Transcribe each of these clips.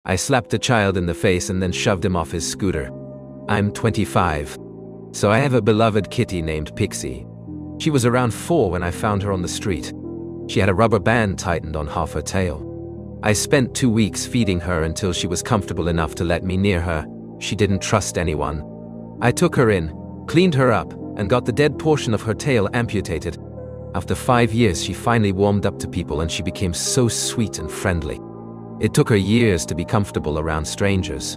I slapped the child in the face and then shoved him off his scooter. I'm 25. So I have a beloved kitty named Pixie. She was around 4 when I found her on the street. She had a rubber band tightened on half her tail. I spent 2 weeks feeding her until she was comfortable enough to let me near her. She didn't trust anyone. I took her in, cleaned her up, and got the dead portion of her tail amputated. After 5 years, she finally warmed up to people and she became so sweet and friendly. It took her years to be comfortable around strangers.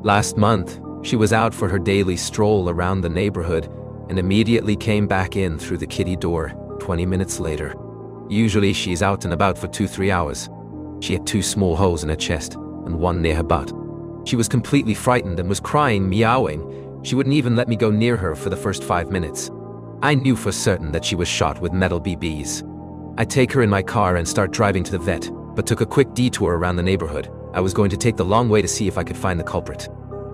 Last month, she was out for her daily stroll around the neighborhood and immediately came back in through the kitty door 20 minutes later. Usually she's out and about for 2-3 hours. She had 2 small holes in her chest and 1 near her butt. She was completely frightened and was crying, meowing. She wouldn't even let me go near her for the first 5 minutes. I knew for certain that she was shot with metal BBs. I take her in my car and start driving to the vet, but took a quick detour around the neighborhood. I was going to take the long way to see if I could find the culprit.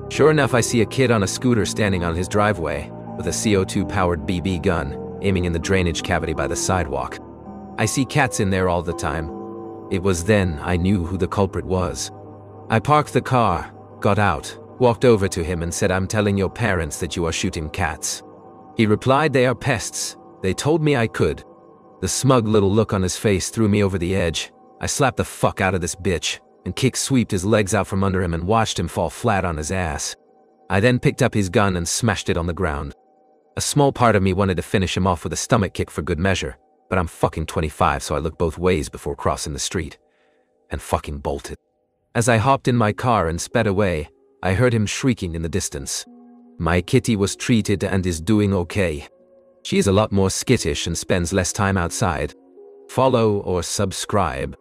Sure enough, I see a kid on a scooter standing on his driveway with a CO2-powered BB gun, aiming in the drainage cavity by the sidewalk. I see cats in there all the time. It was then I knew who the culprit was. I parked the car, got out, walked over to him and said, "I'm telling your parents that you are shooting cats." He replied, "They are pests. They told me I could." The smug little look on his face threw me over the edge. I slapped the fuck out of this bitch and kick-sweeped his legs out from under him and watched him fall flat on his ass. I then picked up his gun and smashed it on the ground. A small part of me wanted to finish him off with a stomach kick for good measure, but I'm fucking 25, so I looked both ways before crossing the street. And fucking bolted. As I hopped in my car and sped away, I heard him shrieking in the distance. My kitty was treated and is doing okay. She is a lot more skittish and spends less time outside. Follow or subscribe.